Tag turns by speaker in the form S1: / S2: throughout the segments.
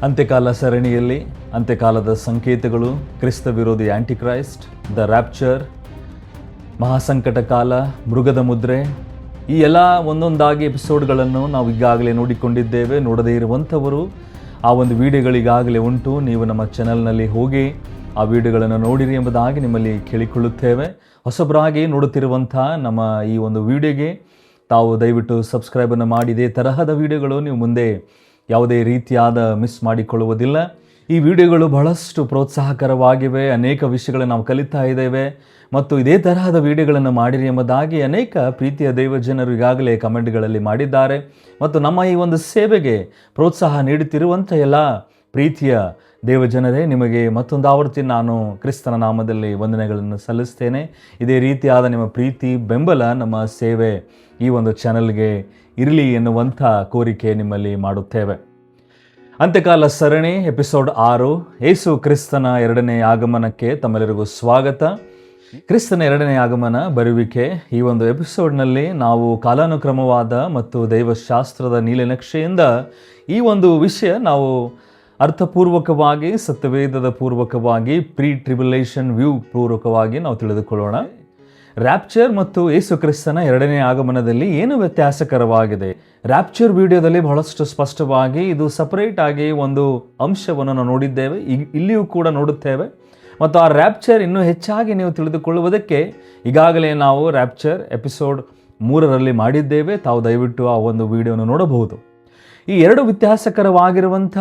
S1: ಅಂತ್ಯಕಾಲ ಸರಣಿಯಲ್ಲಿ ಅಂತ್ಯಕಾಲದ ಸಂಕೇತಗಳು, ಕ್ರಿಸ್ತ ವಿರೋಧಿ ಆಂಟಿಕ್ರೈಸ್ಟ್, ದ ರ್ಯಾಪ್ಚರ್, ಮಹಾಸಂಕಟ ಕಾಲ, ಮೃಗದ ಮುದ್ರೆ, ಈ ಎಲ್ಲ ಒಂದೊಂದಾಗಿ ಎಪಿಸೋಡ್ಗಳನ್ನು ನಾವು ಈಗಾಗಲೇ ನೋಡಿಕೊಂಡಿದ್ದೇವೆ. ನೋಡದೇ ಇರುವಂಥವರು ಆ ಒಂದು ವಿಡಿಯೋಗಳಿಗಾಗಲೇ ಉಂಟು. ನೀವು ನಮ್ಮ ಚಾನಲ್ನಲ್ಲಿ ಹೋಗಿ ಆ ವಿಡಿಯೋಗಳನ್ನು ನೋಡಿರಿ ಎಂಬುದಾಗಿ ನಿಮ್ಮಲ್ಲಿ ಕೇಳಿಕೊಳ್ಳುತ್ತೇವೆ. ಹೊಸಬರಾಗಿ ನೋಡುತ್ತಿರುವಂಥ ನಮ್ಮ ಈ ಒಂದು ವಿಡಿಯೋಗೆ ತಾವು ದಯವಿಟ್ಟು ಸಬ್ಸ್ಕ್ರೈಬನ್ನು ಮಾಡಿ ಇದೇ ತರಹದ ವಿಡಿಯೋಗಳು ನೀವು ಮುಂದೆ ಯಾವುದೇ ರೀತಿಯಾದ ಮಿಸ್ ಮಾಡಿಕೊಳ್ಳುವುದಿಲ್ಲ. ಈ ವಿಡಿಯೋಗಳು ಬಹಳಷ್ಟು ಪ್ರೋತ್ಸಾಹಕರವಾಗಿವೆ. ಅನೇಕ ವಿಷಯಗಳನ್ನು ನಾವು ಕಲಿತಾ ಇದ್ದೇವೆ ಮತ್ತು ಇದೇ ತರಹದ ವಿಡಿಯೋಗಳನ್ನು ಮಾಡಿರಿ ಎಂಬುದಾಗಿ ಅನೇಕ ಪ್ರೀತಿಯ ದೈವಜನರು ಈಗಾಗಲೇ ಕಮೆಂಟ್ಗಳಲ್ಲಿ ಮಾಡಿದ್ದಾರೆ. ಮತ್ತು ನಮ್ಮ ಈ ಒಂದು ಸೇವೆಗೆ ಪ್ರೋತ್ಸಾಹ ನೀಡುತ್ತಿರುವಂಥ ಎಲ್ಲ ಪ್ರೀತಿಯ ದೇವಜನರೇ, ನಿಮಗೆ ಮತ್ತೊಂದು ಆವರ್ತಿ ನಾನು ಕ್ರಿಸ್ತನ ನಾಮದಲ್ಲಿ ವಂದನೆಗಳನ್ನು ಸಲ್ಲಿಸ್ತೇನೆ. ಇದೇ ರೀತಿಯಾದ ನಿಮ್ಮ ಪ್ರೀತಿ ಬೆಂಬಲ ನಮ್ಮ ಸೇವೆ ಈ ಒಂದು ಚಾನಲ್ಗೆ ಇರಲಿ ಎನ್ನುವಂಥ ಕೋರಿಕೆ ನಿಮ್ಮಲ್ಲಿ ಮಾಡುತ್ತೇವೆ. ಅಂತ್ಯಕಾಲ ಸರಣಿ ಎಪಿಸೋಡ್ 6, ಯೇಸು ಕ್ರಿಸ್ತನ ಎರಡನೇ ಆಗಮನಕ್ಕೆ ತಮ್ಮೆಲ್ಲರಿಗೂ ಸ್ವಾಗತ. ಕ್ರಿಸ್ತನ ಎರಡನೇ ಆಗಮನ ಬರುವಿಕೆ ಈ ಒಂದು ಎಪಿಸೋಡ್ನಲ್ಲಿ ನಾವು ಕಾಲಾನುಕ್ರಮವಾದ ಮತ್ತು ದೈವಶಾಸ್ತ್ರದ ನೀಲನಕ್ಷೆಯಿಂದ ಈ ಒಂದು ವಿಷಯ ನಾವು ಅರ್ಥಪೂರ್ವಕವಾಗಿ, ಸತ್ಯವೇದದ ಪೂರ್ವಕವಾಗಿ, ಪ್ರೀ ಟ್ರಿಬ್ಯುಲೇಷನ್ ವ್ಯೂ ಪೂರ್ವಕವಾಗಿ ನಾವು ತಿಳಿದುಕೊಳ್ಳೋಣ. ರ್ಯಾಪ್ಚರ್ ಮತ್ತು ಯೇಸು ಕ್ರಿಸ್ತನ ಎರಡನೇ ಆಗಮನದಲ್ಲಿ ಏನು ವ್ಯತ್ಯಾಸಕರವಾಗಿದೆ? ರ್ಯಾಪ್ಚರ್ ವಿಡಿಯೋದಲ್ಲಿ ಬಹಳಷ್ಟು ಸ್ಪಷ್ಟವಾಗಿ ಇದು ಸಪರೇಟ್ ಆಗಿ ಒಂದು ಅಂಶವನ್ನು ನಾವು ನೋಡಿದ್ದೇವೆ, ಇಲ್ಲಿಯೂ ಕೂಡ ನೋಡುತ್ತೇವೆ. ಮತ್ತು ಆ ರ್ಯಾಪ್ಚರ್ ಇನ್ನೂ ಹೆಚ್ಚಾಗಿ ನೀವು ತಿಳಿದುಕೊಳ್ಳುವುದಕ್ಕೆ ಈಗಾಗಲೇ ನಾವು ರ್ಯಾಪ್ಚರ್ ಎಪಿಸೋಡ್ 3ರಲ್ಲಿ ಮಾಡಿದ್ದೇವೆ. ತಾವು ದಯವಿಟ್ಟು ಆ ಒಂದು ವಿಡಿಯೋನ ನೋಡಬಹುದು. ಈ ಎರಡು ವ್ಯತ್ಯಾಸಕರವಾಗಿರುವಂಥ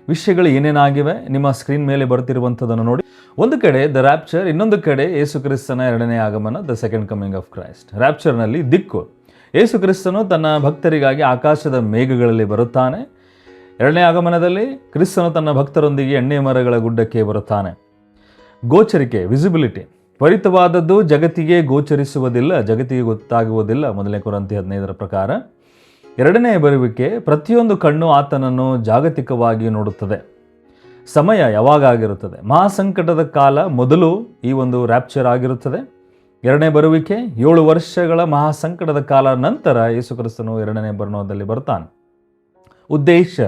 S1: ವಿಷಯಗಳು ಏನೇನಾಗಿವೆ ನಿಮ್ಮ ಸ್ಕ್ರೀನ್ ಮೇಲೆ ಬರ್ತಿರುವಂಥದ್ದನ್ನು ನೋಡಿ. ಒಂದು ಕಡೆ ದ ರ್ಯಾಪ್ಚರ್, ಇನ್ನೊಂದು ಕಡೆ ಯೇಸು ಕ್ರಿಸ್ತನ ಎರಡನೇ ಆಗಮನ, the second coming of Christ. ರ್ಯಾಪ್ಚರ್ನಲ್ಲಿ ದಿಕ್ಕು, ಯೇಸು ಕ್ರಿಸ್ತನು ತನ್ನ ಭಕ್ತರಿಗಾಗಿ ಆಕಾಶದ ಮೇಘಗಳಲ್ಲಿ ಬರುತ್ತಾನೆ. ಎರಡನೇ ಆಗಮನದಲ್ಲಿ ಕ್ರಿಸ್ತನು ತನ್ನ ಭಕ್ತರೊಂದಿಗೆ ಎಣ್ಣೆ ಮರಗಳ ಗುಡ್ಡಕ್ಕೆ ಬರುತ್ತಾನೆ. ಗೋಚರಿಕೆ, ವಿಸಿಬಿಲಿಟಿ, ತ್ವರಿತವಾದದ್ದು ಜಗತ್ತಿಗೆ ಗೋಚರಿಸುವುದಿಲ್ಲ, ಜಗತ್ತಿಗೆ ಗೊತ್ತಾಗುವುದಿಲ್ಲ. 1 ಕೊರಿಂಥಿ 15 ಪ್ರಕಾರ ಎರಡನೇ ಬರುವಿಕೆ ಪ್ರತಿಯೊಂದು ಕಣ್ಣು ಆತನನ್ನು ಜಾಗತಿಕವಾಗಿ ನೋಡುತ್ತದೆ. ಸಮಯ ಯಾವಾಗ ಆಗಿರುತ್ತದೆ? ಮಹಾಸಂಕಟದ ಕಾಲ ಮೊದಲು ಈ ಒಂದು ರ್ಯಾಪ್ಚರ್ ಆಗಿರುತ್ತದೆ. ಎರಡನೇ ಬರುವಿಕೆ 7 ವರ್ಷಗಳ ಮಹಾಸಂಕಟದ ಕಾಲ ನಂತರ ಯೇಸು ಕ್ರಿಸ್ತನು ಎರಡನೇ ಬರುಣದಲ್ಲಿ ಬರ್ತಾನೆ. ಉದ್ದೇಶ,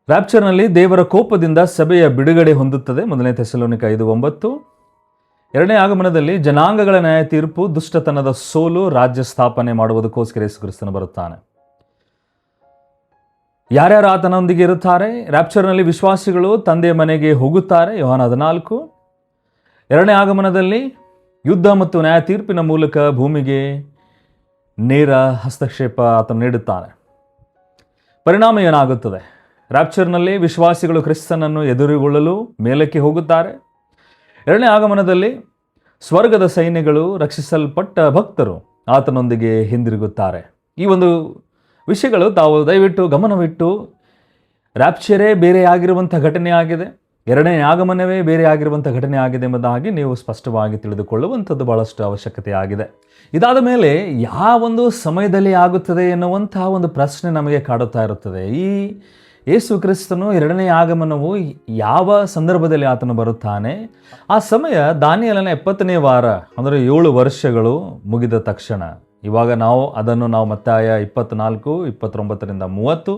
S1: ರ್ಯಾಪ್ಚರ್ನಲ್ಲಿ ದೇವರ ಕೋಪದಿಂದ ಸಭೆಯ ಬಿಡುಗಡೆ ಹೊಂದುತ್ತದೆ. 1 ಥೆಸಲೋನಿಕ 5:9. ಎರಡನೇ ಆಗಮನದಲ್ಲಿ ಜನಾಂಗಗಳ ನ್ಯಾಯ ತೀರ್ಪು, ದುಷ್ಟತನದ ಸೋಲು, ರಾಜ್ಯ ಸ್ಥಾಪನೆ ಮಾಡುವುದಕ್ಕೋಸ್ಕರ ಯೇಸು ಕ್ರಿಸ್ತನು ಬರುತ್ತಾನೆ. ಯಾರ್ಯಾರು ಆತನೊಂದಿಗೆ ಇರುತ್ತಾರೆ? ರ್ಯಾಪ್ಚರ್ನಲ್ಲಿ ವಿಶ್ವಾಸಿಗಳು ತಂದೆಯ ಮನೆಗೆ ಹೋಗುತ್ತಾರೆ, ಯೋಹಾನ 14. ಎರಡನೇ ಆಗಮನದಲ್ಲಿ ಯುದ್ಧ ಮತ್ತು ನ್ಯಾಯ ತೀರ್ಪಿನ ಮೂಲಕ ಭೂಮಿಗೆ ನೇರ ಹಸ್ತಕ್ಷೇಪ ಆತನು ನೀಡುತ್ತಾನೆ. ಪರಿಣಾಮ ಏನಾಗುತ್ತದೆ? ರ್ಯಾಪ್ಚರ್ನಲ್ಲಿ ವಿಶ್ವಾಸಿಗಳು ಕ್ರಿಸ್ತನನ್ನು ಎದುರುಗೊಳ್ಳಲು ಮೇಲಕ್ಕೆ ಹೋಗುತ್ತಾರೆ. ಎರಡನೇ ಆಗಮನದಲ್ಲಿ ಸ್ವರ್ಗದ ಸೈನ್ಯಗಳು, ರಕ್ಷಿಸಲ್ಪಟ್ಟ ಭಕ್ತರು ಆತನೊಂದಿಗೆ ಹಿಂದಿರುಗುತ್ತಾರೆ. ಈ ಒಂದು ವಿಷಯಗಳು ತಾವು ದಯವಿಟ್ಟು ಗಮನವಿಟ್ಟು, ರ್ಯಾಪ್ಚರೇ ಬೇರೆ ಆಗಿರುವಂಥ ಘಟನೆ ಆಗಿದೆ, ಎರಡನೇ ಆಗಮನವೇ ಬೇರೆ ಆಗಿರುವಂಥ ಘಟನೆ ಆಗಿದೆ ಎಂಬುದಾಗಿ ನೀವು ಸ್ಪಷ್ಟವಾಗಿ ತಿಳಿದುಕೊಳ್ಳುವಂಥದ್ದು ಬಹಳಷ್ಟು ಅವಶ್ಯಕತೆ ಆಗಿದೆ. ಇದಾದ ಮೇಲೆ ಯಾವೊಂದು ಸಮಯದಲ್ಲಿ ಆಗುತ್ತದೆ ಎನ್ನುವಂಥ ಒಂದು ಪ್ರಶ್ನೆ ನಮಗೆ ಕಾಡುತ್ತಾ ಇರುತ್ತದೆ. ಈ ಯೇಸು ಕ್ರಿಸ್ತನು ಎರಡನೇ ಆಗಮನವು ಯಾವ ಸಂದರ್ಭದಲ್ಲಿ ಆತನು ಬರುತ್ತಾನೆ? ಆ ಸಮಯ ದಾನಿಯೇಲನ 70ನೇ ವಾರ, ಅಂದರೆ 7 ವರ್ಷಗಳು ಮುಗಿದ ತಕ್ಷಣ. ಇವಾಗ ನಾವು ಮತ್ತಾಯ 24, 29-30,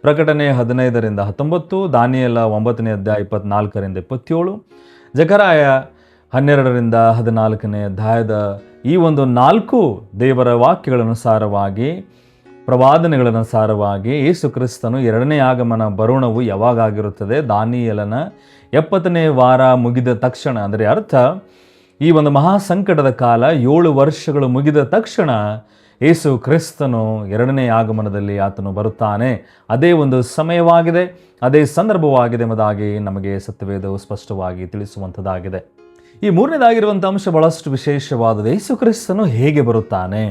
S1: ಪ್ರಕಟಣೆ 15-19, ದಾನಿಯೇಲ 9ನೇ ಅಧ್ಯಾಯ 24-27, ಜಕರಾಯ 12-14ನೇ ಅಧ್ಯಾಯದ ಈ ಒಂದು 4 ದೇವರ ವಾಕ್ಯಗಳನುಸಾರವಾಗಿ, ಪ್ರವಾದನೆಗಳನುಸಾರವಾಗಿ ಯೇಸು ಕ್ರಿಸ್ತನು ಎರಡನೇ ಆಗಮನ ಬರುಣವು ಯಾವಾಗಾಗಿರುತ್ತದೆ? ದಾನಿಯೇಲನ 70ನೇ ವಾರ ಮುಗಿದ ತಕ್ಷಣ. ಅಂದರೆ ಅರ್ಥ, ಈ ಒಂದು ಮಹಾಸಂಕಟದ ಕಾಲ 7 ವರ್ಷಗಳು ಮುಗಿದ ತಕ್ಷಣ ಯೇಸು ಕ್ರಿಸ್ತನು ಎರಡನೇ ಆಗಮನದಲ್ಲಿ ಆತನು ಬರುತ್ತಾನೆ. ಅದೇ ಒಂದು ಸಮಯವಾಗಿದೆ, ಅದೇ ಸಂದರ್ಭವಾಗಿದೆ ಎಂಬುದಾಗಿ ನಮಗೆ ಸತ್ಯವೇದವು ಸ್ಪಷ್ಟವಾಗಿ ತಿಳಿಸುವಂಥದ್ದಾಗಿದೆ. ಈ ಮೂರನೇದಾಗಿರುವಂಥ ಅಂಶ ಬಹಳಷ್ಟು ವಿಶೇಷವಾದದ್ದು. ಯೇಸು ಕ್ರಿಸ್ತನು ಹೇಗೆ ಬರುತ್ತಾನೆ?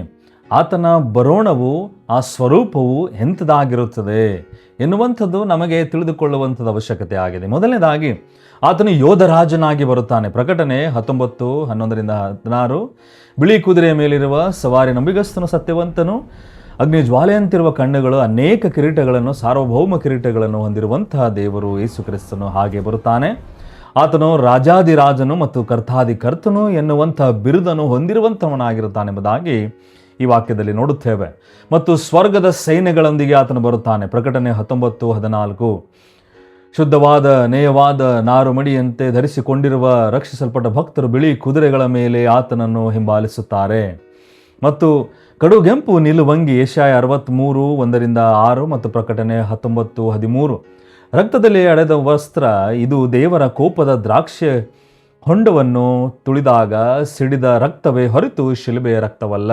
S1: ಆತನ ಬರೋಣವು, ಆ ಸ್ವರೂಪವು ಎಂಥದಾಗಿರುತ್ತದೆ ಎನ್ನುವಂಥದ್ದು ನಮಗೆ ತಿಳಿದುಕೊಳ್ಳುವಂಥದ್ದು ಅವಶ್ಯಕತೆ ಆಗಿದೆ. ಮೊದಲನೇದಾಗಿ ಆತನು ಯೋಧರಾಜನಾಗಿ ಬರುತ್ತಾನೆ. ಪ್ರಕಟಣೆ 19, 11-16, ಬಿಳಿ ಕುದುರೆಯ ಮೇಲಿರುವ ಸವಾರಿ ನಂಬಿಗಸ್ತನು, ಸತ್ಯವಂತನು, ಅಗ್ನಿ ಜ್ವಾಲೆಯಂತಿರುವ ಕಣ್ಣುಗಳು, ಅನೇಕ ಕಿರೀಟಗಳನ್ನು, ಸಾರ್ವಭೌಮ ಕಿರೀಟಗಳನ್ನು ಹೊಂದಿರುವಂತಹ ದೇವರು ಯೇಸು ಕ್ರಿಸ್ತನು ಹಾಗೆ ಬರುತ್ತಾನೆ. ಆತನು ರಾಜಾದಿರಾಜನು ಮತ್ತು ಕರ್ತಾದಿ ಕರ್ತನು ಎನ್ನುವಂಥ ಬಿರುದನ್ನು ಹೊಂದಿರುವಂಥವನಾಗಿರುತ್ತಾನೆಂಬುದಾಗಿ ಈ ವಾಕ್ಯದಲ್ಲಿ ನೋಡುತ್ತೇವೆ. ಮತ್ತು ಸ್ವರ್ಗದ ಸೈನ್ಯಗಳೊಂದಿಗೆ ಆತನು ಬರುತ್ತಾನೆ. ಪ್ರಕಟಣೆ 19:14. ಶುದ್ಧವಾದ ನೇಯವಾದ ನಾರು ಮಡಿಯಂತೆ ಧರಿಸಿಕೊಂಡಿರುವ ರಕ್ಷಿಸಲ್ಪಟ್ಟ ಭಕ್ತರು ಬಿಳಿ ಕುದುರೆಗಳ ಮೇಲೆ ಆತನನ್ನು ಹಿಂಬಾಲಿಸುತ್ತಾರೆ. ಮತ್ತು ಕಡುಗೆಂಪು ನಿಲುವಂಗಿ ಯೆಶಾಯ 63:1-6 ಮತ್ತು ಪ್ರಕಟಣೆ 19:13. ರಕ್ತದಲ್ಲಿ ಅಡೆದ ವಸ್ತ್ರ, ಇದು ದೇವರ ಕೋಪದ ದ್ರಾಕ್ಷಿ ಹೊಂಡವನ್ನು ತುಳಿದಾಗ ಸಿಡಿದ ರಕ್ತವೇ ಹೊರತು ಶಿಲುಬೆಯ ರಕ್ತವಲ್ಲ.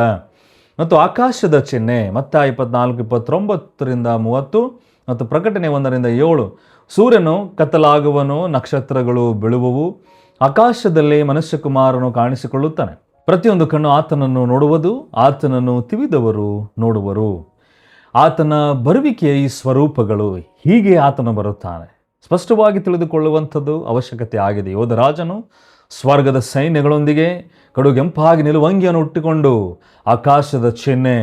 S1: ಮತ್ತು ಆಕಾಶದ ಚಿಹ್ನೆ ಮತ್ತಾಯ 24:29-30 ಮತ್ತು ಪ್ರಕಟಣೆ 1-7. ಸೂರ್ಯನು ಕತ್ತಲಾಗುವನು, ನಕ್ಷತ್ರಗಳು ಬೀಳುವವು, ಆಕಾಶದಲ್ಲಿ ಮನುಷ್ಯಕುಮಾರನು ಕಾಣಿಸಿಕೊಳ್ಳುತ್ತಾನೆ. ಪ್ರತಿಯೊಂದು ಕಣ್ಣು ಆತನನ್ನು ನೋಡುವುದು, ಆತನನ್ನು ತಿವಿದವರು ನೋಡುವರು. ಆತನ ಬರುವಿಕೆಯ ಈ ಸ್ವರೂಪಗಳು, ಹೀಗೆ ಆತನು ಬರುತ್ತಾನೆ, ಸ್ಪಷ್ಟವಾಗಿ ತಿಳಿದುಕೊಳ್ಳುವಂಥದ್ದು ಅವಶ್ಯಕತೆ ಆಗಿದೆ. ಯೋಧರಾಜನು ಸ್ವರ್ಗದ ಸೈನ್ಯಗಳೊಂದಿಗೆ ಕಡುಗೆಂಪಾಗಿ ನಿಲುವಂಗಿಯನ್ನು ಉಟ್ಟುಕೊಂಡು, ಆಕಾಶದ ಚಿಹ್ನೆ,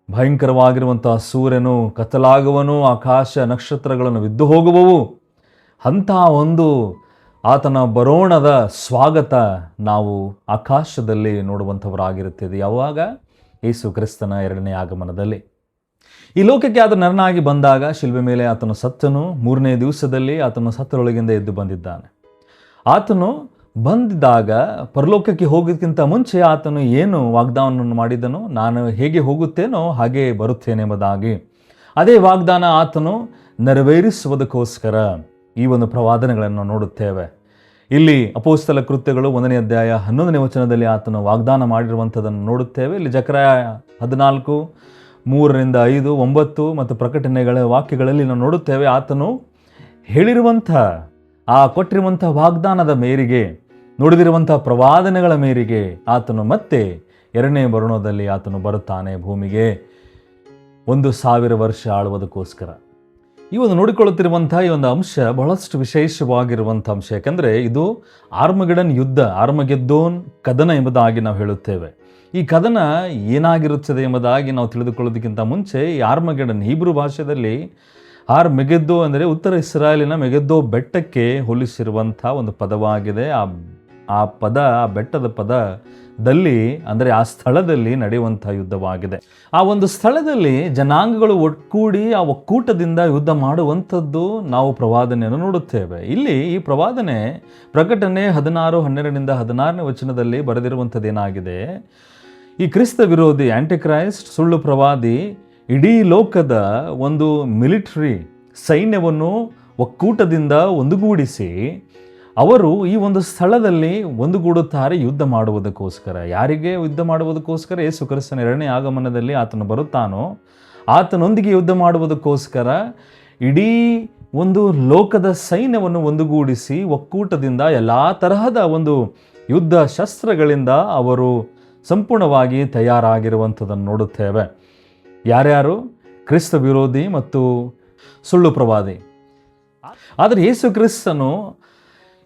S1: ಭಯಂಕರವಾಗಿರುವಂತಹ ಸೂರ್ಯನು ಕತ್ತಲಾಗುವನು, ಆಕಾಶ ನಕ್ಷತ್ರಗಳನ್ನು ಬಿದ್ದು ಹೋಗುವವು. ಅಂತಹ ಒಂದು ಆತನ ಬರೋಣದ ಸ್ವಾಗತ ನಾವು ಆಕಾಶದಲ್ಲಿ ನೋಡುವಂಥವರಾಗಿರುತ್ತದೆ. ಯಾವಾಗ? ಯೇಸು ಕ್ರಿಸ್ತನ 2ನೇ ಆಗಮನದಲ್ಲಿ. ಈ ಲೋಕಕ್ಕೆ ಆತ ನರನಾಗಿ ಬಂದಾಗ ಶಿಲ್ಬೆ ಮೇಲೆ ಆತನು ಸತ್ತನು. 3ನೇ ದಿವಸದಲ್ಲಿ ಆತನು ಸತ್ತರೊಳಗಿಂದ ಎದ್ದು ಬಂದಿದ್ದಾನೆ. ಆತನು ಬಂದಿದ್ದಾಗ ಪರಲೋಕಕ್ಕೆ ಹೋಗೋದಕ್ಕಿಂತ ಮುಂಚೆ ಆತನು ಏನು ವಾಗ್ದಾನವನ್ನು ಮಾಡಿದನು? ನಾನು ಹೇಗೆ ಹೋಗುತ್ತೇನೋ ಹಾಗೆ ಬರುತ್ತೇನೆ ಎಂಬುದಾಗಿ. ಅದೇ ವಾಗ್ದಾನ ಆತನು ನೆರವೇರಿಸುವುದಕ್ಕೋಸ್ಕರ ಈ ಒಂದು ಪ್ರವಾದನೆಗಳನ್ನು ನೋಡುತ್ತೇವೆ. ಇಲ್ಲಿ ಅಪೊಸ್ತಲ ಕೃತ್ಯಗಳು 1ನೇ ಅಧ್ಯಾಯ 11ನೇ ವಚನದಲ್ಲಿ ಆತನು ವಾಗ್ದಾನ ಮಾಡಿರುವಂಥದ್ದನ್ನು ನೋಡುತ್ತೇವೆ. ಇಲ್ಲಿ ಜಕರ್ಯ 14, 3-5, 9 ಮತ್ತು ಪ್ರಕಟಣೆಗಳ ವಾಕ್ಯಗಳಲ್ಲಿ ನಾವು ನೋಡುತ್ತೇವೆ. ಆತನು ಹೇಳಿರುವಂಥ ಕೊಟ್ಟಿರುವಂಥ ವಾಗ್ದಾನದ ಮೇರೆಗೆ, ನುಡಿದಿರುವಂಥ ಪ್ರವಾದನೆಗಳ ಮೇರೆಗೆ ಆತನು ಮತ್ತೆ 2ನೇ ಬರುಣದಲ್ಲಿ ಆತನು ಬರುತ್ತಾನೆ ಭೂಮಿಗೆ 1000 ವರ್ಷ ಆಳುವುದಕ್ಕೋಸ್ಕರ. ಈ ಒಂದು ನೋಡಿಕೊಳ್ಳುತ್ತಿರುವಂಥ ಈ ಒಂದು ಅಂಶ ಬಹಳಷ್ಟು ವಿಶೇಷವಾಗಿರುವಂಥ ಅಂಶ. ಯಾಕಂದರೆ ಇದು ಆರ್ಮಗೆಡನ್ ಯುದ್ಧ, ಆರ್ಮಗೆದ್ದೋನ್ ಕದನ ಎಂಬುದಾಗಿ ನಾವು ಹೇಳುತ್ತೇವೆ. ಈ ಕದನ ಏನಾಗಿರುತ್ತದೆ ಎಂಬುದಾಗಿ ನಾವು ತಿಳಿದುಕೊಳ್ಳೋದಕ್ಕಿಂತ ಮುಂಚೆ, ಈ ಆರ್ಮಗೆಡನ್ ಹೀಬ್ರೂ ಭಾಷೆಯಲ್ಲಿ ಮೆಗೆದ್ದೋ ಅಂದರೆ ಉತ್ತರ ಇಸ್ರಾಯೇಲಿನ ಮೆಗೆದ್ದೋ ಬೆಟ್ಟಕ್ಕೆ ಹೋಲಿಸಿರುವಂಥ ಒಂದು ಪದವಾಗಿದೆ. ಆ ಬೆಟ್ಟದ ಪದದಲ್ಲಿ ಅಂದರೆ ಆ ಸ್ಥಳದಲ್ಲಿ ನಡೆಯುವಂಥ ಯುದ್ಧವಾಗಿದೆ. ಆ ಒಂದು ಸ್ಥಳದಲ್ಲಿ ಜನಾಂಗಗಳು ಒಟ್ಟುಗೂಡಿ ಆ ಒಕ್ಕೂಟದಿಂದ ಯುದ್ಧ ಮಾಡುವಂಥದ್ದು ನಾವು ಪ್ರವಾದನೆಯನ್ನು ನೋಡುತ್ತೇವೆ. ಇಲ್ಲಿ ಈ ಪ್ರವಾದನೆ ಪ್ರಕಟಣೆ 16:12-16ನೇ ವಚನದಲ್ಲಿ ಬರೆದಿರುವಂಥದ್ದು ಏನಾಗಿದೆ? ಈ ಕ್ರಿಸ್ತ ವಿರೋಧಿ ಆಂಟಿಕ್ರೈಸ್ಟ್, ಸುಳ್ಳು ಪ್ರವಾದಿ, ಇಡೀ ಲೋಕದ ಒಂದು ಮಿಲಿಟರಿ ಸೈನ್ಯವನ್ನು ಒಕ್ಕೂಟದಿಂದ ಒಂದುಗೂಡಿಸಿ ಅವರು ಈ ಒಂದು ಸ್ಥಳದಲ್ಲಿ ಒಂದುಗೂಡುತ್ತಾರೆ ಯುದ್ಧ ಮಾಡುವುದಕ್ಕೋಸ್ಕರ. ಯಾರಿಗೆ ಯುದ್ಧ ಮಾಡುವುದಕ್ಕೋಸ್ಕರ? ಯೇಸು ಕ್ರಿಸ್ತನ 2ನೇ ಆಗಮನದಲ್ಲಿ ಆತನು ಬರುತ್ತಾನೋ ಆತನೊಂದಿಗೆ ಯುದ್ಧ ಮಾಡುವುದಕ್ಕೋಸ್ಕರ ಇಡೀ ಒಂದು ಲೋಕದ ಸೈನ್ಯವನ್ನು ಒಂದುಗೂಡಿಸಿ ಒಕ್ಕೂಟದಿಂದ ಎಲ್ಲ ತರಹದ ಒಂದು ಯುದ್ಧ ಶಸ್ತ್ರಗಳಿಂದ ಅವರು ಸಂಪೂರ್ಣವಾಗಿ ತಯಾರಾಗಿರುವಂಥದ್ದನ್ನು ನೋಡುತ್ತೇವೆ. ಯಾರ್ಯಾರು? ಕ್ರಿಸ್ತ ವಿರೋಧಿ ಮತ್ತು ಸುಳ್ಳು ಪ್ರವಾದಿ. ಆದರೆ ಯೇಸು ಕ್ರಿಸ್ತನು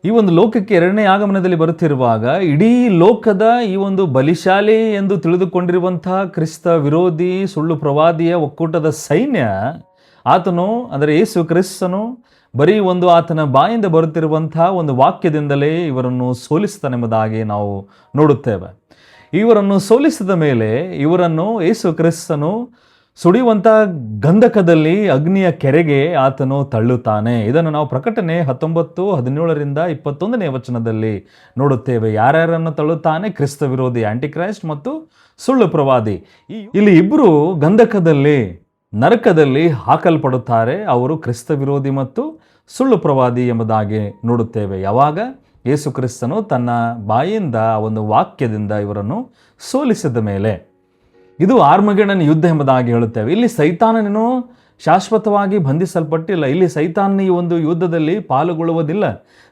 S1: ಈ ಒಂದು ಲೋಕಕ್ಕೆ 2ನೇ ಆಗಮನದಲ್ಲಿ ಬರುತ್ತಿರುವಾಗ ಇಡೀ ಲೋಕದ ಈ ಒಂದು ಬಲಿಶಾಲಿ ಎಂದು ತಿಳಿದುಕೊಂಡಿರುವಂಥ ಕ್ರಿಸ್ತ ವಿರೋಧಿ ಸುಳ್ಳು ಪ್ರವಾದಿಯ ಒಕ್ಕೂಟದ ಸೈನ್ಯ ಆತನು ಅಂದರೆ ಯೇಸು ಕ್ರಿಸ್ತನು ಬರೀ ಒಂದು ಆತನ ಬಾಯಿಂದ ಬರುತ್ತಿರುವಂಥ ಒಂದು ವಾಕ್ಯದಿಂದಲೇ ಇವರನ್ನು ಸೋಲಿಸ್ತಾನೆಂಬುದಾಗಿ ನಾವು ನೋಡುತ್ತೇವೆ. ಇವರನ್ನು ಸೋಲಿಸಿದ ಮೇಲೆ ಇವರನ್ನು ಯೇಸು ಕ್ರಿಸ್ತನು ಸುಡಿಯುವಂಥ ಗಂಧಕದಲ್ಲಿ ಅಗ್ನಿಯ ಕೆರೆಗೆ ಆತನು ತಳ್ಳುತ್ತಾನೆ. ಇದನ್ನು ನಾವು ಪ್ರಕಟಣೆ 19:17-21ನೇ ವಚನದಲ್ಲಿ ನೋಡುತ್ತೇವೆ. ಯಾರ್ಯಾರನ್ನು ತಳ್ಳುತ್ತಾನೆ? ಕ್ರಿಸ್ತ ವಿರೋಧಿ ಆಂಟಿಕ್ರೈಸ್ಟ್ ಮತ್ತು ಸುಳ್ಳು ಪ್ರವಾದಿ. ಇಲ್ಲಿ ಇಬ್ಬರು ಗಂಧಕದಲ್ಲಿ ನರಕದಲ್ಲಿ ಹಾಕಲ್ಪಡುತ್ತಾರೆ. ಅವರು ಕ್ರಿಸ್ತ ವಿರೋಧಿ ಮತ್ತು ಸುಳ್ಳು ಪ್ರವಾದಿ ಎಂಬುದಾಗಿ ನೋಡುತ್ತೇವೆ. ಯಾವಾಗ? ಯೇಸು ಕ್ರಿಸ್ತನು ತನ್ನ ಬಾಯಿಂದ ಒಂದು ವಾಕ್ಯದಿಂದ ಇವರನ್ನು ಸೋಲಿಸಿದ ಮೇಲೆ. ಇದು ಆರ್ಮಗೆಡನ್ ಯುದ್ಧ ಎಂಬುದಾಗಿ ಹೇಳುತ್ತೇವೆ. ಇಲ್ಲಿ ಸೈತಾನನೇನು ಶಾಶ್ವತವಾಗಿ ಬಂಧಿಸಲ್ಪಟ್ಟಿಲ್ಲ. ಇಲ್ಲಿ ಸೈತಾನನ ಈ ಒಂದು ಯುದ್ಧದಲ್ಲಿ ಪಾಲ್ಗೊಳ್ಳುವುದಿಲ್ಲ.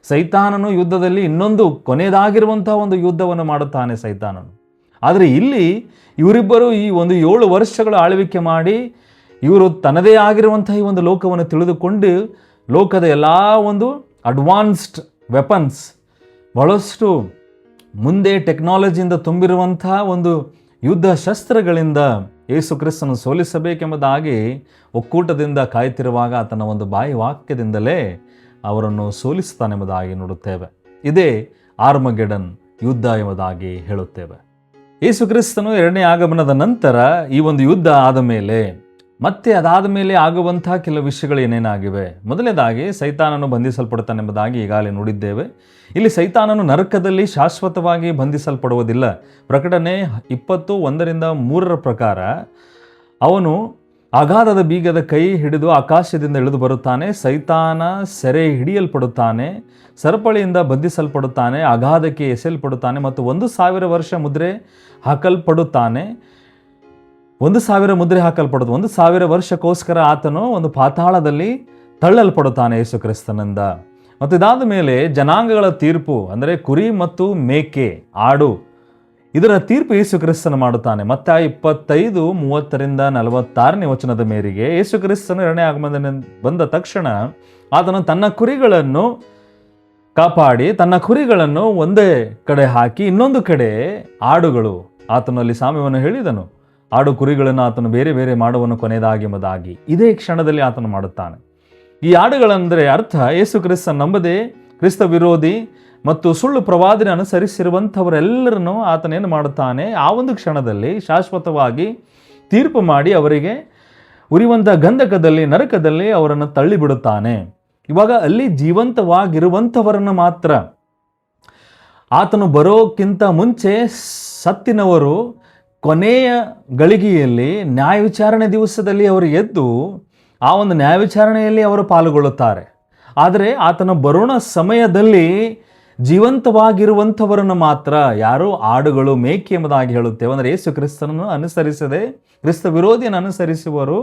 S1: ಸೈತಾನನು ಯುದ್ಧದಲ್ಲಿ ಇನ್ನೊಂದು ಕೊನೆಯದಾಗಿರುವಂತಹ ಒಂದು ಯುದ್ಧವನ್ನು ಮಾಡುತ್ತಾನೆ ಸೈತಾನನು. ಆದರೆ ಇಲ್ಲಿ ಇವರಿಬ್ಬರು ಈ ಒಂದು 7 ವರ್ಷಗಳ ಆಳ್ವಿಕೆ ಮಾಡಿ ಇವರು ತನ್ನದೇ ಆಗಿರುವಂತಹ ಈ ಒಂದು ಲೋಕವನ್ನು ತಿಳಿದುಕೊಂಡು ಲೋಕದ ಎಲ್ಲ ಒಂದು ಅಡ್ವಾನ್ಸ್ಡ್ ವೆಪನ್ಸ್, ಬಹಳಷ್ಟು ಮುಂದೆ ಟೆಕ್ನಾಲಜಿಯಿಂದ ತುಂಬಿರುವಂತಹ ಒಂದು ಯುದ್ಧ ಶಸ್ತ್ರಗಳಿಂದ ಯೇಸು ಕ್ರಿಸ್ತನು ಸೋಲಿಸಬೇಕೆಂಬುದಾಗಿ ಒಕ್ಕೂಟದಿಂದ ಕಾಯ್ತಿರುವಾಗ ಆತನ ಒಂದು ಬಾಯಿ ವಾಕ್ಯದಿಂದಲೇ ಅವರನ್ನು ಸೋಲಿಸ್ತಾನೆಂಬುದಾಗಿ ನೋಡುತ್ತೇವೆ. ಇದೇ ಆರ್ಮಗೆಡನ್ ಯುದ್ಧ ಎಂಬುದಾಗಿ ಹೇಳುತ್ತೇವೆ. ಯೇಸು ಕ್ರಿಸ್ತನು ಎರಡನೇ ಆಗಮನದ ನಂತರ ಈ ಒಂದು ಯುದ್ಧ ಆದ ಮೇಲೆ ಮತ್ತೆ ಅದಾದ ಮೇಲೆ ಆಗುವಂತಹ ಕೆಲವು ವಿಷಯಗಳು ಏನೇನಾಗಿವೆ. ಮೊದಲನೇದಾಗಿ ಸೈತಾನನು ಬಂಧಿಸಲ್ಪಡುತ್ತಾನೆಂಬುದಾಗಿ ಈಗಾಗಲೇ ನೋಡಿದ್ದೇವೆ. ಇಲ್ಲಿ ಸೈತಾನನು ನರಕದಲ್ಲಿ ಶಾಶ್ವತವಾಗಿ ಬಂಧಿಸಲ್ಪಡುವುದಿಲ್ಲ. ಪ್ರಕಟಣೆ 21:3 ಪ್ರಕಾರ ಅವನು ಅಗಾಧದ ಬೀಗದ ಕೈ ಹಿಡಿದು ಆಕಾಶದಿಂದ ಇಳಿದು ಬರುತ್ತಾನೆ. ಸೈತಾನ ಸೆರೆ ಹಿಡಿಯಲ್ಪಡುತ್ತಾನೆ, ಸರಪಳಿಯಿಂದ ಬಂಧಿಸಲ್ಪಡುತ್ತಾನೆ, ಅಗಾಧಕ್ಕೆ ಎಸೆಯಲ್ಪಡುತ್ತಾನೆ ಮತ್ತು 1,000 ವರ್ಷ ಮುದ್ರೆ ಹಾಕಲ್ಪಡುತ್ತಾನೆ. 1,000 ಮುದ್ರೆ ಹಾಕಲ್ಪಡುತ್ತೆ. 1,000 ವರ್ಷಕ್ಕೋಸ್ಕರ ಆತನು ಒಂದು ಪಾತಾಳದಲ್ಲಿ ತಳ್ಳಲ್ಪಡುತ್ತಾನೆ ಯೇಸು ಕ್ರಿಸ್ತನಿಂದ. ಮತ್ತು ಇದಾದ ಮೇಲೆ ಜನಾಂಗಗಳ ತೀರ್ಪು, ಅಂದರೆ ಕುರಿ ಮತ್ತು ಮೇಕೆ, ಆಡು, ಇದರ ತೀರ್ಪು ಯೇಸು ಕ್ರಿಸ್ತನು ಮಾಡುತ್ತಾನೆ. ಮತ್ತಾಯ 25:30-46 ವಚನದ ಮೇರೆಗೆ ಯೇಸು ಕ್ರಿಸ್ತನು ಎರಡನೇ ಆಗಮನ ಬಂದ ತಕ್ಷಣ ಆತನು ತನ್ನ ಕುರಿಗಳನ್ನು ಕಾಪಾಡಿ ತನ್ನ ಕುರಿಗಳನ್ನು ಒಂದೇ ಕಡೆ ಹಾಕಿ ಇನ್ನೊಂದು ಕಡೆ ಆಡುಗಳು, ಆತನಲ್ಲಿ ಸಾಮ್ಯವನ್ನು ಹೇಳಿದನು. ಆಡು ಕುರಿಗಳನ್ನು ಆತನು ಬೇರೆ ಬೇರೆ ಮಾಡುವನು ಕೊನೆಯದಾಗಿ ಇದೇ ಕ್ಷಣದಲ್ಲಿ ಆತನು ಮಾಡುತ್ತಾನೆ. ಈ ಆಡುಗಳಂದರೆ ಅರ್ಥ ಯೇಸು ಕ್ರಿಸ್ತ ನಂಬದೆ ಕ್ರಿಸ್ತ ವಿರೋಧಿ ಮತ್ತು ಸುಳ್ಳು ಪ್ರವಾದನೆ ಅನುಸರಿಸಿರುವಂಥವರೆಲ್ಲರನ್ನು ಆತನೇನು ಮಾಡುತ್ತಾನೆ, ಆ ಒಂದು ಕ್ಷಣದಲ್ಲಿ ಶಾಶ್ವತವಾಗಿ ತೀರ್ಪು ಮಾಡಿ ಅವರಿಗೆ ಉರಿಯುವಂಥ ಗಂಧಕದಲ್ಲಿ, ನರಕದಲ್ಲಿ ಅವರನ್ನು ತಳ್ಳಿಬಿಡುತ್ತಾನೆ. ಇವಾಗ ಅಲ್ಲಿ ಜೀವಂತವಾಗಿರುವಂಥವರನ್ನು ಮಾತ್ರ, ಆತನು ಬರೋಕ್ಕಿಂತ ಮುಂಚೆ ಸತ್ತಿನವರು ಕೊನೆಯ ಗಳಿಗೆಯಲ್ಲಿ ನ್ಯಾಯ ವಿಚಾರಣೆ ದಿವಸದಲ್ಲಿ ಅವರು ಎದ್ದು ಆ ಒಂದು ನ್ಯಾಯ ವಿಚಾರಣೆಯಲ್ಲಿ ಅವರು ಪಾಲ್ಗೊಳ್ಳುತ್ತಾರೆ. ಆದರೆ ಆತನ ಬರೋಣ ಸಮಯದಲ್ಲಿ ಜೀವಂತವಾಗಿರುವಂಥವರನ್ನು ಮಾತ್ರ, ಯಾರು ಆಡುಗಳು, ಮೇಕೆ ಎಂಬುದಾಗಿ ಹೇಳುತ್ತೇವೆ. ಅಂದರೆ ಯೇಸು ಕ್ರಿಸ್ತನನ್ನು ಅನುಸರಿಸದೆ ಕ್ರಿಸ್ತ ವಿರೋಧಿಯನ್ನು ಅನುಸರಿಸುವರು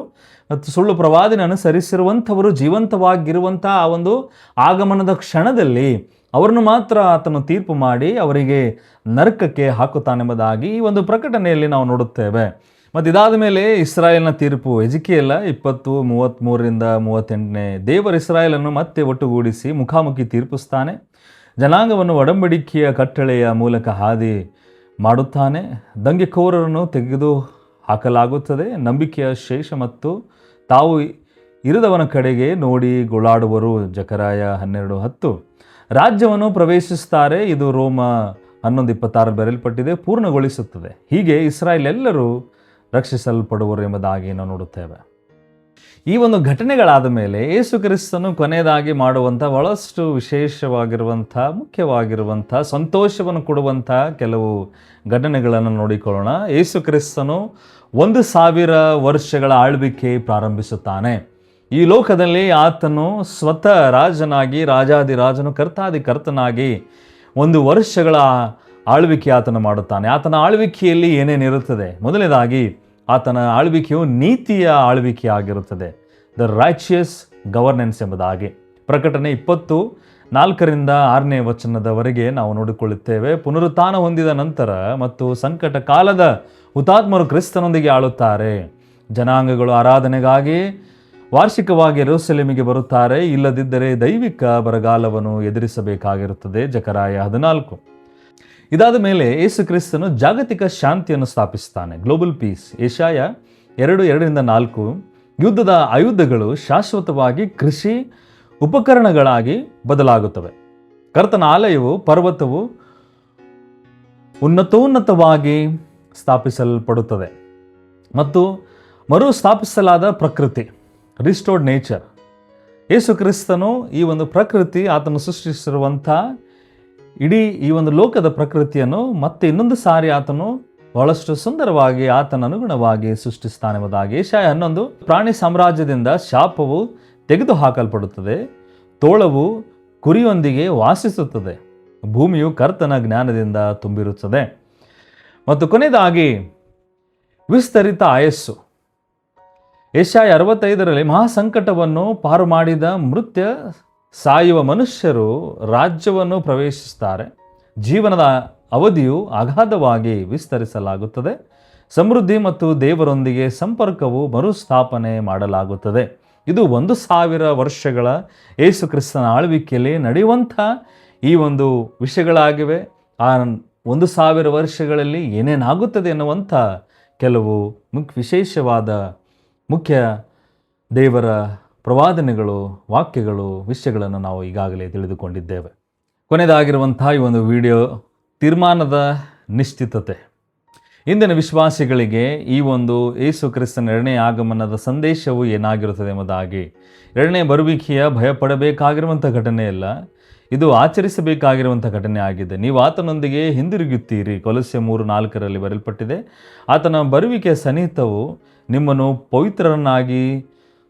S1: ಮತ್ತು ಸುಳ್ಳು ಪ್ರವಾದಿನ ಅನುಸರಿಸಿರುವಂಥವರು ಜೀವಂತವಾಗಿರುವಂಥ ಆ ಒಂದು ಆಗಮನದ ಕ್ಷಣದಲ್ಲಿ ಅವರನ್ನು ಮಾತ್ರ ಆತನು ತೀರ್ಪು ಮಾಡಿ ಅವರಿಗೆ ನರಕಕ್ಕೆ ಹಾಕುತ್ತಾನೆಂಬುದಾಗಿ ಈ ಒಂದು ಪ್ರಕಟಣೆಯಲ್ಲಿ ನಾವು ನೋಡುತ್ತೇವೆ. ಮತ್ತು ಇದಾದ ಮೇಲೆ ಇಸ್ರಾಯೇಲ್ನ ತೀರ್ಪು, ಎಜಿಕೇಲ 20:33-38 ದೇವರು ಇಸ್ರಾಯೇಲನ್ನು ಮತ್ತೆ ಒಟ್ಟುಗೂಡಿಸಿ ಮುಖಾಮುಖಿ ತೀರ್ಪಿಸ್ತಾನೆ. ಜನಾಂಗವನ್ನು ಒಡಂಬಡಿಕೆಯ ಕಟ್ಟಳೆಯ ಮೂಲಕ ಹಾದಿ ಮಾಡುತ್ತಾನೆ. ದಂಗೆಕೋರರನ್ನು ತೆಗೆದು ಹಾಕಲಾಗುತ್ತದೆ. ನಂಬಿಕೆಯ ಶೇಷ ಮತ್ತು ತಾವು ಇರದವನ ಕಡೆಗೆ ನೋಡಿ ಗೋಳಾಡುವರು. ಜಕರಾಯ 12:10 ರಾಜ್ಯವನ್ನು ಪ್ರವೇಶಿಸುತ್ತಾರೆ. ಇದು ರೋಮ 11:26 ಬರೆಯಲ್ಪಟ್ಟಿದೆ, ಪೂರ್ಣಗೊಳಿಸುತ್ತದೆ. ಹೀಗೆ ಇಸ್ರಾಯೇಲ್ ಎಲ್ಲರೂ ರಕ್ಷಿಸಲ್ಪಡುವರು ಎಂಬುದಾಗಿ ನಾವು ನೋಡುತ್ತೇವೆ. ಈ ಒಂದು ಘಟನೆಗಳಾದ ಮೇಲೆ ಯೇಸು ಕ್ರಿಸ್ತನು ಕೊನೆಯದಾಗಿ ಮಾಡುವಂಥ ಬಹಳಷ್ಟು ವಿಶೇಷವಾಗಿರುವಂಥ, ಮುಖ್ಯವಾಗಿರುವಂಥ, ಸಂತೋಷವನ್ನು ಕೊಡುವಂಥ ಕೆಲವು ಘಟನೆಗಳನ್ನು ನೋಡಿಕೊಳ್ಳೋಣ. ಯೇಸು ಕ್ರಿಸ್ತನು 1,000 ವರ್ಷಗಳ ಆಳ್ವಿಕೆ ಪ್ರಾರಂಭಿಸುತ್ತಾನೆ. ಈ ಲೋಕದಲ್ಲಿ ಆತನು ಸ್ವತಃ ರಾಜನಾಗಿ, ರಾಜಾದಿರಾಜನು, ಕರ್ತನಾಗಿ 1 ವರ್ಷಗಳ ಆಳ್ವಿಕೆ ಆತನು ಮಾಡುತ್ತಾನೆ. ಆತನ ಆಳ್ವಿಕೆಯಲ್ಲಿ ಏನೇನಿರುತ್ತದೆ? ಮೊದಲನೇದಾಗಿ ಆತನ ಆಳ್ವಿಕೆಯು ನೀತಿಯ ಆಳ್ವಿಕೆ ಆಗಿರುತ್ತದೆ. ದ ರೈಚಿಯಸ್ ಗವರ್ನೆನ್ಸ್ ಎಂಬುದಾಗಿ ಪ್ರಕಟಣೆ 24-6 ವಚನದವರೆಗೆ ನಾವು ನೋಡಿಕೊಳ್ಳುತ್ತೇವೆ. ಪುನರುತ್ಥಾನ ಹೊಂದಿದ ನಂತರ ಮತ್ತು ಸಂಕಟ ಕಾಲದ ಹುತಾತ್ಮರು ಕ್ರಿಸ್ತನೊಂದಿಗೆ ಆಳುತ್ತಾರೆ. ಜನಾಂಗಗಳು ಆರಾಧನೆಗಾಗಿ ವಾರ್ಷಿಕವಾಗಿ ಯೆರೂಸಲೇಮಿಗೆ ಬರುತ್ತಾರೆ. ಇಲ್ಲದಿದ್ದರೆ ದೈವಿಕ ಬರಗಾಲವನ್ನು ಎದುರಿಸಬೇಕಾಗಿರುತ್ತದೆ. ಜಕರಾಯ 14. ಇದಾದ ಮೇಲೆ ಯೇಸು ಕ್ರಿಸ್ತನು ಜಾಗತಿಕ ಶಾಂತಿಯನ್ನು ಸ್ಥಾಪಿಸುತ್ತಾನೆ. Global piece. ಯೆಶಾಯ 2:2-4 ಯುದ್ಧದ ಆಯುಧಗಳು ಶಾಶ್ವತವಾಗಿ ಕೃಷಿ ಉಪಕರಣಗಳಾಗಿ ಬದಲಾಗುತ್ತವೆ. ಕರ್ತನ ಆಲಯವು, ಪರ್ವತವು ಉನ್ನತೋನ್ನತವಾಗಿ ಸ್ಥಾಪಿಸಲ್ಪಡುತ್ತದೆ ಮತ್ತು ಮರು ಸ್ಥಾಪಿಸಲಾದ ಪ್ರಕೃತಿ, ರಿಸ್ಟೋರ್ಡ್ ನೇಚರ್. ಯೇಸು ಕ್ರಿಸ್ತನು ಈ ಒಂದು ಪ್ರಕೃತಿ, ಆತನು ಸೃಷ್ಟಿಸಿರುವಂಥ ಇಡೀ ಈ ಒಂದು ಲೋಕದ ಪ್ರಕೃತಿಯನ್ನು ಮತ್ತೆ ಇನ್ನೊಂದು ಸಾರಿ ಆತನು ಬಹಳಷ್ಟು ಸುಂದರವಾಗಿ ಆತನ ಅನುಗುಣವಾಗಿ ಸೃಷ್ಟಿಸ್ತಾನೆಂಬುದಾಗಿ ಯೆಶಾಯ 11 ಪ್ರಾಣಿ ಸಾಮ್ರಾಜ್ಯದಿಂದ ಶಾಪವು ತೆಗೆದು ಹಾಕಲ್ಪಡುತ್ತದೆ. ತೋಳವು ಕುರಿಯೊಂದಿಗೆ ವಾಸಿಸುತ್ತದೆ. ಭೂಮಿಯು ಕರ್ತನ ಜ್ಞಾನದಿಂದ ತುಂಬಿರುತ್ತದೆ. ಮತ್ತು ಕೊನೆಯದಾಗಿ ವಿಸ್ತರಿತ ಆಯಸ್ಸು. ಯೆಶಾಯ 65 ಮಹಾಸಂಕಟವನ್ನು ಪಾರು ಮಾಡಿದ ಮೃತ್ಯ ಸಾಯುವ ಮನುಷ್ಯರು ರಾಜ್ಯವನ್ನು ಪ್ರವೇಶಿಸುತ್ತಾರೆ. ಜೀವನದ ಅವಧಿಯು ಅಗಾಧವಾಗಿ ವಿಸ್ತರಿಸಲಾಗುತ್ತದೆ. ಸಮೃದ್ಧಿ ಮತ್ತು ದೇವರೊಂದಿಗೆ ಸಂಪರ್ಕವು ಮರುಸ್ಥಾಪನೆ ಮಾಡಲಾಗುತ್ತದೆ. ಇದು 1,000 ವರ್ಷಗಳ ಯೇಸು ಕ್ರಿಸ್ತನ ಆಳ್ವಿಕೆಯಲ್ಲಿ ನಡೆಯುವಂಥ ಈ ಒಂದು ವಿಷಯಗಳಾಗಿವೆ. ಆ 1,000 ವರ್ಷಗಳಲ್ಲಿ ಏನೇನಾಗುತ್ತದೆ ಎನ್ನುವಂಥ ಕೆಲವು ವಿಶೇಷವಾದ ಮುಖ್ಯ ದೇವರ ಪ್ರವಾದನೆಗಳು, ವಾಕ್ಯಗಳು, ವಿಷಯಗಳನ್ನು ನಾವು ಈಗಾಗಲೇ ತಿಳಿದುಕೊಂಡಿದ್ದೇವೆ. ಕೊನೆಯದಾಗಿರುವಂಥ ಈ ಒಂದು ವಿಡಿಯೋ ತೀರ್ಮಾನದ ನಿಶ್ಚಿತತೆ. ಇಂದಿನ ವಿಶ್ವಾಸಿಗಳಿಗೆ ಈ ಒಂದು ಯೇಸು ಕ್ರಿಸ್ತನ ಎರಡನೇ ಆಗಮನದ ಸಂದೇಶವು ಏನಾಗಿರುತ್ತದೆ ಎಂಬುದಾಗಿ, ಎರಡನೇ ಬರುವಿಕೆಯ ಭಯಪಡಬೇಕಾಗಿರುವಂಥ ಘಟನೆಯಲ್ಲ, ಇದು ಆಚರಿಸಬೇಕಾಗಿರುವಂಥ ಘಟನೆ ಆಗಿದೆ. ನೀವು ಆತನೊಂದಿಗೆ ಹಿಂದಿರುಗುತ್ತೀರಿ, ಕೊಲೊಸ್ಸೆ 3:4 ಬರೆಯಲ್ಪಟ್ಟಿದೆ. ಆತನ ಬರುವಿಕೆ ಸನ್ನಿಹಿತವು ನಿಮ್ಮನ್ನು ಪವಿತ್ರರನ್ನಾಗಿ,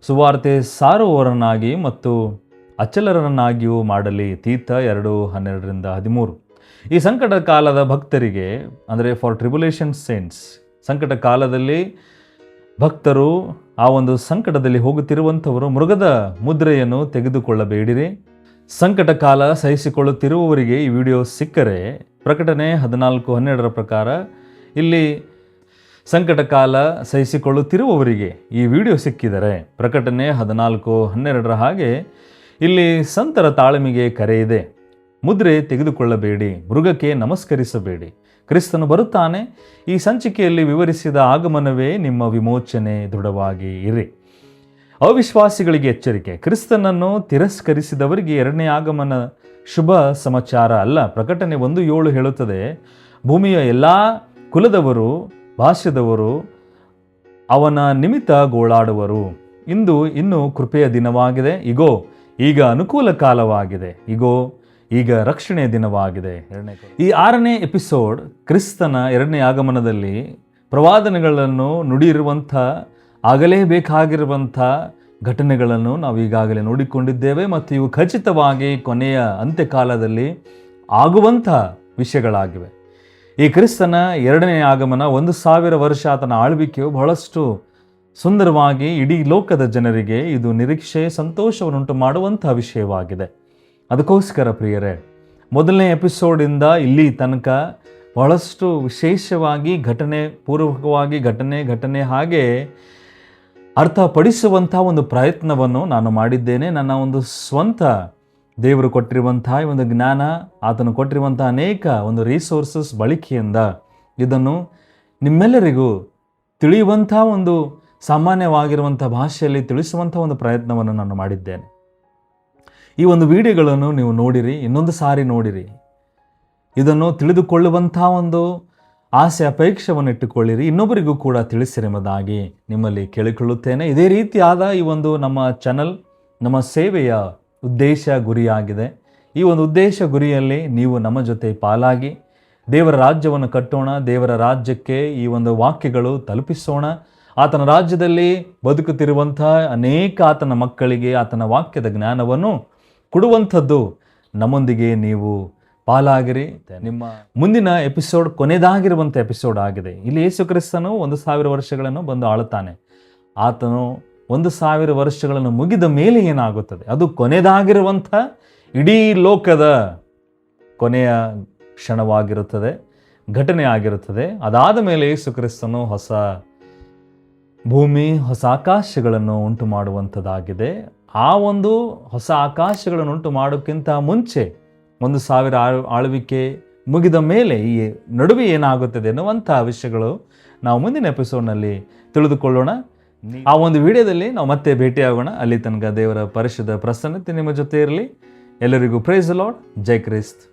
S1: ಸುವಾರ್ತೆ ಸಾರುವವರನ್ನಾಗಿ ಮತ್ತು ಅಚಲರನ್ನಾಗಿಯೂ ಮಾಡಲಿ. ತೀತ 2:12-13. ಈ ಸಂಕಟ ಕಾಲದ ಭಕ್ತರಿಗೆ, ಅಂದರೆ ಫಾರ್ ಟ್ರಿಬುಲೇಷನ್ ಸೇಂಟ್ಸ್, ಸಂಕಟ ಕಾಲದಲ್ಲಿ ಭಕ್ತರು, ಆ ಒಂದು ಸಂಕಟದಲ್ಲಿ ಹೋಗುತ್ತಿರುವಂಥವರು ಮೃಗದ ಮುದ್ರೆಯನ್ನು ತೆಗೆದುಕೊಳ್ಳಬೇಡಿರಿ. ಸಂಕಟ ಕಾಲ ಸಹಿಸಿಕೊಳ್ಳುತ್ತಿರುವವರಿಗೆ ಈ ವಿಡಿಯೋ ಸಿಕ್ಕರೆ, ಪ್ರಕಟಣೆ 14:12 ಪ್ರಕಾರ ಇಲ್ಲಿ ಸಂಕಟ ಕಾಲ ಸಹಿಸಿಕೊಳ್ಳುತ್ತಿರುವವರಿಗೆ ಈ ವಿಡಿಯೋ ಸಿಕ್ಕಿದರೆ, ಪ್ರಕಟಣೆ 14:12 ಹಾಗೆ ಇಲ್ಲಿ ಸಂತರ ತಾಳ್ಮೆಗೆ ಕರೆ ಇದೆ. ಮುದ್ರೆ ತೆಗೆದುಕೊಳ್ಳಬೇಡಿ, ಮೃಗಕ್ಕೆ ನಮಸ್ಕರಿಸಬೇಡಿ, ಕ್ರಿಸ್ತನು ಬರುತ್ತಾನೆ. ಈ ಸಂಚಿಕೆಯಲ್ಲಿ ವಿವರಿಸಿದ ಆಗಮನವೇ ನಿಮ್ಮ ವಿಮೋಚನೆ, ದೃಢವಾಗಿ ಇರಿ. ಅವಿಶ್ವಾಸಿಗಳಿಗೆ ಎಚ್ಚರಿಕೆ. ಕ್ರಿಸ್ತನನ್ನು ತಿರಸ್ಕರಿಸಿದವರಿಗೆ ಎರಡನೇ ಆಗಮನ ಶುಭ ಸಮಾಚಾರ ಅಲ್ಲ. ಪ್ರಕಟಣೆ 1:7 ಹೇಳುತ್ತದೆ, ಭೂಮಿಯ ಎಲ್ಲ ಕುಲದವರು, ಭಾಷ್ಯದವರು ಅವನ ನಿಮಿತ್ತ ಗೋಳಾಡುವರು. ಇಂದು ಇನ್ನೂ ಕೃಪೆಯ ದಿನವಾಗಿದೆ. ಇಗೋ, ಈಗ ಅನುಕೂಲ ಕಾಲವಾಗಿದೆ. ಇಗೋ, ಈಗ ರಕ್ಷಣೆಯ ದಿನವಾಗಿದೆ. ಈ 6ನೇ ಎಪಿಸೋಡ್ ಕ್ರಿಸ್ತನ ಎರಡನೇ ಆಗಮನದಲ್ಲಿ ಪ್ರವಾದನೆಗಳನ್ನು ನುಡಿಯಿರುವಂಥ, ಆಗಲೇಬೇಕಾಗಿರುವಂಥ ಘಟನೆಗಳನ್ನು ನಾವು ಈಗಾಗಲೇ ನೋಡಿಕೊಂಡಿದ್ದೇವೆ ಮತ್ತು ಇವು ಖಚಿತವಾಗಿ ಕೊನೆಯ ಅಂತ್ಯಕಾಲದಲ್ಲಿ ಆಗುವಂಥ ವಿಷಯಗಳಾಗಿವೆ. ಈ ಕ್ರಿಸ್ತನ ಎರಡನೇ ಆಗಮನ 1000 ವರ್ಷ ಆತನ ಆಳ್ವಿಕೆಯು ಬಹಳಷ್ಟು ಸುಂದರವಾಗಿ ಇಡೀ ಲೋಕದ ಜನರಿಗೆ ಇದು ನಿರೀಕ್ಷೆ, ಸಂತೋಷವನ್ನುಂಟು ಮಾಡುವಂಥ ವಿಷಯವಾಗಿದೆ. ಅದಕ್ಕೋಸ್ಕರ ಪ್ರಿಯರೇ, ಮೊದಲನೇ ಎಪಿಸೋಡಿಂದ ಇಲ್ಲಿ ತನಕ ಬಹಳಷ್ಟು ವಿಶೇಷವಾಗಿ ಪೂರ್ವಕವಾಗಿ ಘಟನೆ ಹಾಗೆ ಅರ್ಥಪಡಿಸುವಂಥ ಒಂದು ಪ್ರಯತ್ನವನ್ನು ನಾನು ಮಾಡಿದ್ದೇನೆ. ನನ್ನ ಒಂದು ಸ್ವಂತ ದೇವರು ಕೊಟ್ಟಿರುವಂಥ ಒಂದು ಜ್ಞಾನ, ಆತನು ಕೊಟ್ಟಿರುವಂಥ ಅನೇಕ ಒಂದು ರಿಸೋರ್ಸಸ್ ಬಳಕೆಯಿಂದ ಇದನ್ನು ನಿಮ್ಮೆಲ್ಲರಿಗೂ ತಿಳಿಯುವಂಥ ಒಂದು ಸಾಮಾನ್ಯವಾಗಿರುವಂಥ ಭಾಷೆಯಲ್ಲಿ ತಿಳಿಸುವಂಥ ಒಂದು ಪ್ರಯತ್ನವನ್ನು ನಾನು ಮಾಡಿದ್ದೇನೆ. ಈ ಒಂದು ವಿಡಿಯೋಗಳನ್ನು ನೀವು ನೋಡಿರಿ, ಇನ್ನೊಂದು ಸಾರಿ ನೋಡಿರಿ, ಇದನ್ನು ತಿಳಿದುಕೊಳ್ಳುವಂಥ ಒಂದು ಆಸೆ ಅಪೇಕ್ಷವನ್ನು ಇಟ್ಟುಕೊಳ್ಳಿರಿ, ಇನ್ನೊಬ್ಬರಿಗೂ ಕೂಡ ತಿಳಿಸಿರೆಂಬುದಾಗಿ ನಿಮ್ಮಲ್ಲಿ ಕೇಳಿಕೊಳ್ಳುತ್ತೇನೆ. ಇದೇ ರೀತಿಯಾದ ಈ ಒಂದು ನಮ್ಮ ಚಾನಲ್, ನಮ್ಮ ಸೇವೆಯ ಉದ್ದೇಶ, ಗುರಿಯಾಗಿದೆ. ಈ ಒಂದು ಉದ್ದೇಶ ಗುರಿಯಲ್ಲಿ ನೀವು ನಮ್ಮ ಜೊತೆ ಪಾಲಾಗಿ ದೇವರ ರಾಜ್ಯವನ್ನು ಕಟ್ಟೋಣ, ದೇವರ ರಾಜ್ಯಕ್ಕೆ ಈ ಒಂದು ವಾಕ್ಯಗಳು ತಲುಪಿಸೋಣ. ಆತನ ರಾಜ್ಯದಲ್ಲಿ ಬದುಕುತ್ತಿರುವಂಥ ಅನೇಕ ಆತನ ಮಕ್ಕಳಿಗೆ ಆತನ ವಾಕ್ಯದ ಜ್ಞಾನವನ್ನು ಕೊಡುವಂಥದ್ದು ನಮ್ಮೊಂದಿಗೆ ನೀವು ಪಾಲಾಗಿರಿ. ನಿಮ್ಮ ಮುಂದಿನ ಎಪಿಸೋಡ್ ಕೊನೆಯದಾಗಿರುವಂಥ ಎಪಿಸೋಡ್ ಆಗಿದೆ. ಇಲ್ಲಿ ಯೇಸು ಕ್ರಿಸ್ತನು 1000 ವರ್ಷಗಳನ್ನು ಬಂದು ಆಳುತ್ತಾನೆ. ಆತನು 1000 ವರ್ಷಗಳನ್ನು ಮುಗಿದ ಮೇಲೆ ಏನಾಗುತ್ತದೆ, ಅದು ಕೊನೆಯದಾಗಿರುವಂಥ ಇಡೀ ಲೋಕದ ಕೊನೆಯ ಕ್ಷಣವಾಗಿರುತ್ತದೆ, ಘಟನೆ ಆಗಿರುತ್ತದೆ. ಅದಾದ ಮೇಲೆ ಯೇಸು ಕ್ರಿಸ್ತನು ಹೊಸ ಭೂಮಿ, ಹೊಸ ಆಕಾಶಗಳನ್ನು ಉಂಟು ಮಾಡುವಂಥದ್ದಾಗಿದೆ. ಆ ಒಂದು ಹೊಸ ಆಕಾಶಗಳನ್ನು ಉಂಟು ಮಾಡೋಕ್ಕಿಂತ ಮುಂಚೆ 1000 ಆಳ್ವಿಕೆ ಮುಗಿದ ಮೇಲೆ ಈ ನಡುವೆ ಏನಾಗುತ್ತದೆ ಎನ್ನುವಂಥ ವಿಷಯಗಳು ನಾವು ಮುಂದಿನ ಎಪಿಸೋಡ್ನಲ್ಲಿ ತಿಳಿದುಕೊಳ್ಳೋಣ. ಆ ಒಂದು ವಿಡಿಯೋದಲ್ಲಿ ನಾವು ಮತ್ತೆ ಭೇಟಿಯಾಗೋಣ. ಅಲ್ಲಿ ತನಕ ದೇವರ ಪರಿಶುದ್ಧ ಪ್ರಸನ್ನತೆ ನಿಮ್ಮ ಜೊತೆ ಇರಲಿ. ಎಲ್ಲರಿಗೂ price the lord. Jai Christ.